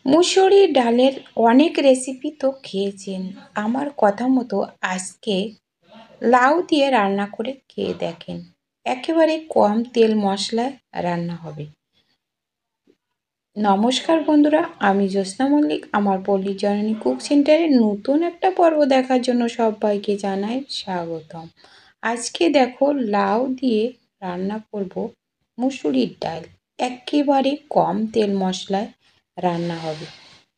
মুসুরি ডালের অনেক রেসিপি তো খেয়েছেন। আমার কথা মতো আজকে লাউ দিয়ে রান্না করে খেয়ে দেখেন। একেবারে কম তেল মশলায় রান্না হবে। নমস্কার বন্ধুরা, আমি জ্যোৎস্না মল্লিক। আমার পল্লী জননী কুক সেন্টারে নতুন একটা পর্ব দেখার জন্য সবাইকে জানাই স্বাগতম। আজকে দেখো লাউ দিয়ে রান্না করব মুসুরির ডাল। একেবারে কম তেল মশলায় রান্না হবে।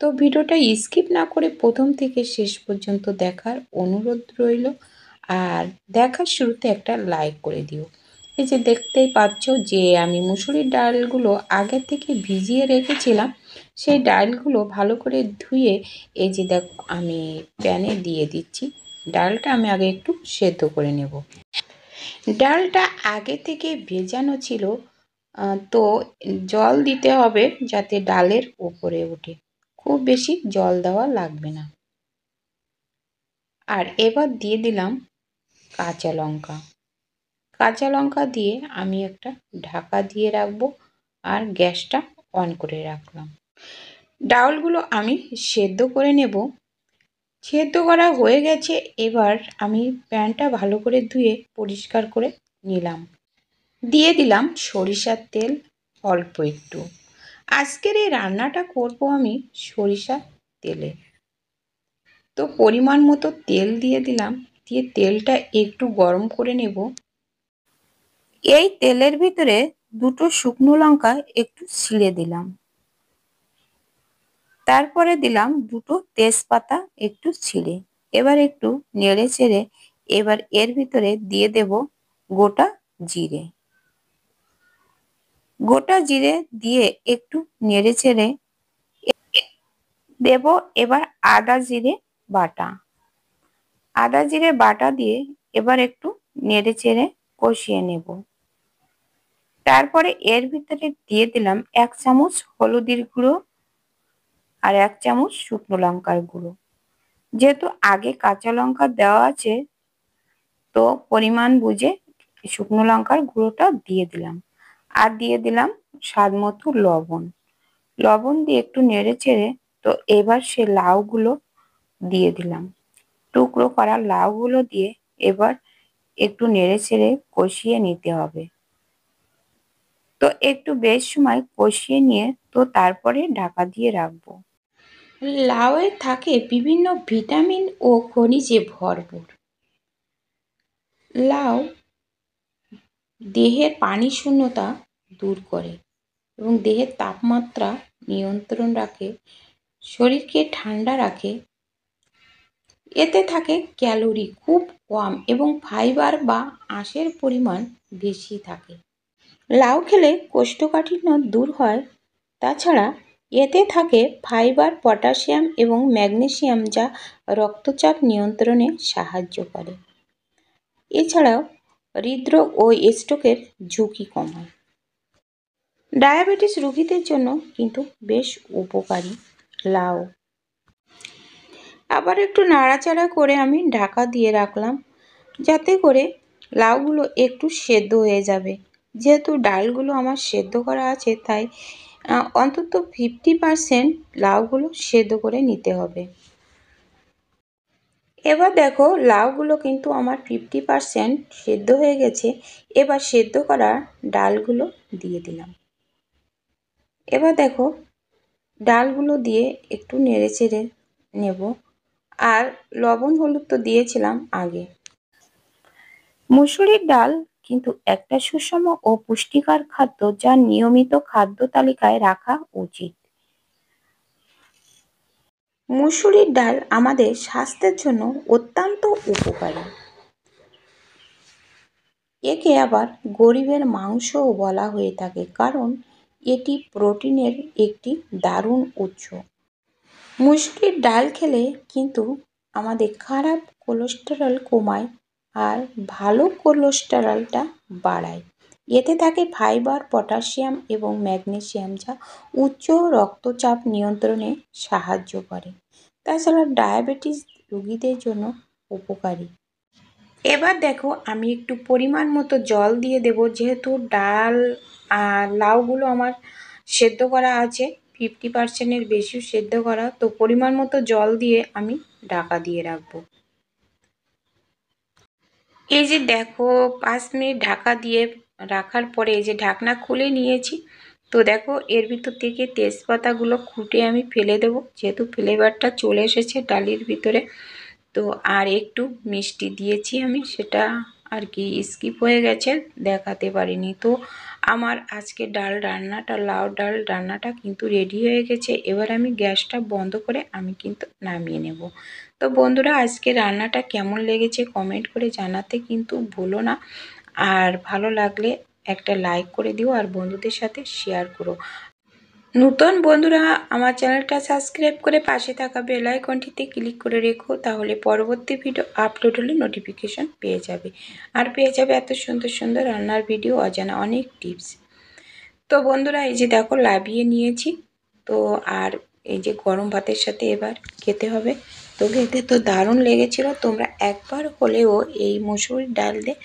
তো ভিডিওটা স্কিপ না করে প্রথম থেকে শেষ পর্যন্ত দেখার অনুরোধ রইল। আর দেখার শুরুতে একটা লাইক করে দিও। এই যে দেখতেই পাচ্ছ যে আমি মুসুরির ডালগুলো আগে থেকে ভিজিয়ে রেখেছিলাম। সেই ডালগুলো ভালো করে ধুয়ে এই যে দেখো আমি প্যানে দিয়ে দিচ্ছি। ডালটা আমি আগে একটু সেদ্ধ করে নেব। ডালটা আগে থেকে ভেজানো ছিল, তো জল দিতে হবে যাতে ডালের উপরে ওঠে। খুব বেশি জল দেওয়া লাগবে না। আর এবার দিয়ে দিলাম কাঁচা লঙ্কা। কাঁচা লঙ্কা দিয়ে আমি একটা ঢাকা দিয়ে রাখবো আর গ্যাসটা অন করে রাখলাম। ডালগুলো আমি সেদ্ধ করে নেব। সেদ্ধ করা হয়ে গেছে। এবার আমি প্যানটা ভালো করে ধুয়ে পরিষ্কার করে নিলাম। দিয়ে দিলাম সরিষার তেল অল্প একটু। আজকের এই রান্নাটা করব আমি সরিষার তেলে। তো পরিমাণ মতো তেল দিয়ে দিলাম। দিয়ে তেলটা একটু গরম করে নেব। এই তেলের ভিতরে দুটো শুকনো লঙ্কা একটু ছিঁড়ে দিলাম। তারপরে দিলাম দুটো তেজপাতা একটু ছিঁড়ে। এবার একটু নেড়ে চেড়ে এবার এর ভিতরে দিয়ে দেব গোটা জিরে। গোটা জিরে দিয়ে একটু নেড়ে চেড়ে দেব এবার আদা জিরে বাটা। আদা জিরে বাটা দিয়ে এবার একটু নেড়ে চেড়ে কষিয়ে নেব। তারপরে এর ভিতরে দিয়ে দিলাম 1 চামচ হলুদের গুঁড়ো আর 1 চামচ শুকনো লঙ্কার গুঁড়ো। যেহেতু আগে কাঁচা লঙ্কা দেওয়া আছে, তো পরিমাণ বুঝে শুকনো লঙ্কার গুঁড়োটা দিয়ে দিলাম। আর দিয়ে দিলাম স্বাদ মতো লবণ। লবণ দিয়ে একটু নেড়ে চেড়ে তো এবার সে লাউগুলো দিয়ে দিলাম। টুকরো করা লাউগুলো দিয়ে এবার একটু নেড়ে চেড়ে কষিয়ে নিতে হবে। তো একটু বেশ সময় কষিয়ে নিয়ে তো তারপরে ঢাকা দিয়ে রাখবো। লাউয়ে থাকে বিভিন্ন ভিটামিন ও খনিজে ভরপুর। লাউ দেহের পানি শূন্যতা দূর করে এবং দেহের তাপমাত্রা নিয়ন্ত্রণ রাখে, শরীরকে ঠান্ডা রাখে। এতে থাকে ক্যালোরি খুব কম এবং ফাইবার বা আঁশের পরিমাণ বেশি থাকে। লাউ খেলে কোষ্ঠকাঠিন্য দূর হয়। তাছাড়া এতে থাকে ফাইবার, পটাশিয়াম এবং ম্যাগনেসিয়াম, যা রক্তচাপ নিয়ন্ত্রণে সাহায্য করে। এছাড়াও হৃদরোগ ও স্ট্রোকের ঝুঁকি কমায়। ডায়াবেটিস রোগীদের জন্য কিন্তু বেশ উপকারী লাউ। আবার একটু নাড়াচাড়া করে আমি ঢাকা দিয়ে রাখলাম, যাতে করে লাউগুলো একটু সেদ্ধ হয়ে যাবে। যেহেতু ডালগুলো আমার সেদ্ধ করা আছে, তাই অন্তত 50% লাউগুলো সেদ্ধ করে নিতে হবে। এবার দেখো লাউগুলো কিন্তু আমার 50% সেদ্ধ হয়ে গেছে। এবার সেদ্ধ করা ডালগুলো দিয়ে দিলাম। এবার দেখো ডালগুলো দিয়ে একটু নেড়ে চেড়ে নেব। আর লবণ হলুদ তো দিয়েছিলাম আগে। মুসুরির ডাল কিন্তু একটা সুষম ও পুষ্টিকর খাদ্য, যা নিয়মিত খাদ্য তালিকায় রাখা উচিত। মুসুরির ডাল আমাদের স্বাস্থ্যের জন্য অত্যন্ত উপকারী। একে আবার গরিবের মাংসও বলা হয়ে থাকে, কারণ এটি প্রোটিনের একটি দারুণ উৎস। মুসুরির ডাল খেলে কিন্তু আমাদের খারাপ কোলেস্টেরল কমায় আর ভালো কোলেস্টেরলটা বাড়ায়। এতে থাকে ফাইবার, পটাশিয়াম এবং ম্যাগনেসিয়াম, যা উচ্চ রক্তচাপ নিয়ন্ত্রণে সাহায্য করে। তাছাড়া ডায়াবেটিস রোগীদের জন্য উপকারী। এবার দেখো আমি একটু পরিমাণ মতো জল দিয়ে দেব। যেহেতু ডাল আর লাউগুলো আমার সেদ্ধ করা আছে 50%-এর বেশিও সেদ্ধ করা, তো পরিমাণ মতো জল দিয়ে আমি ঢাকা দিয়ে রাখবো। এই যে দেখো 5 মিনিট ঢাকা দিয়ে রাখার পরে এই যে ঢাকনা খুলে নিয়েছি। তো দেখো এর ভিতর থেকে তেজপাতাগুলো খুঁটে আমি ফেলে দেবো, যেহেতু ফ্লেভারটা চলে এসেছে ডালের ভিতরে। তো আর একটু মিষ্টি দিয়েছি আমি, সেটা আর কি স্কিপ হয়ে গেছে, দেখাতে পারিনি। তো আমার আজকে ডাল রান্নাটা, লাউ ডাল রান্নাটা কিন্তু রেডি হয়ে গেছে। এবার আমি গ্যাসটা বন্ধ করে আমি কিন্তু নামিয়ে নেব। তো বন্ধুরা, আজকে রান্নাটা কেমন লেগেছে কমেন্ট করে জানাতে কিন্তু ভুলো না। আর ভালো লাগলে একটা লাইক করে দিও আর বন্ধুদের সাথে শেয়ার করো। নতুন বন্ধুরা আমার চ্যানেলটা সাবস্ক্রাইব করে পাশে থাকা বেল আইকনটিতে ক্লিক করে রেখো, তাহলে পরবর্তী ভিডিও আপলোড হলে নোটিফিকেশন পেয়ে যাবে। আর পেয়ে যাবে এত সুন্দর সুন্দর রান্নার ভিডিও, অজানা অনেক টিপস। তো বন্ধুরা এই যে দেখো লাভিয়ে নিয়েছি। তো আর এই যে গরম ভাতের সাথে এবার খেতে হবে। তো খেতে তো দারুণ লেগেছিল। তোমরা একবার হলেও এই মসুর ডাল দিয়ে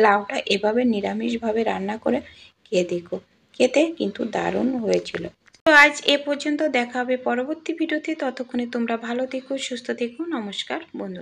লাউটা এভাবে নিরামিষভাবে রান্না করে খেয়ে দেখো, খেতে কিন্তু দারুণ হয়েছিল। তো আজ এ পর্যন্ত, দেখা হবে পরবর্তী ভিডিওতে। ততক্ষণে তোমরা ভালো থেকো, সুস্থ থেকো। নমস্কার বন্ধুরা।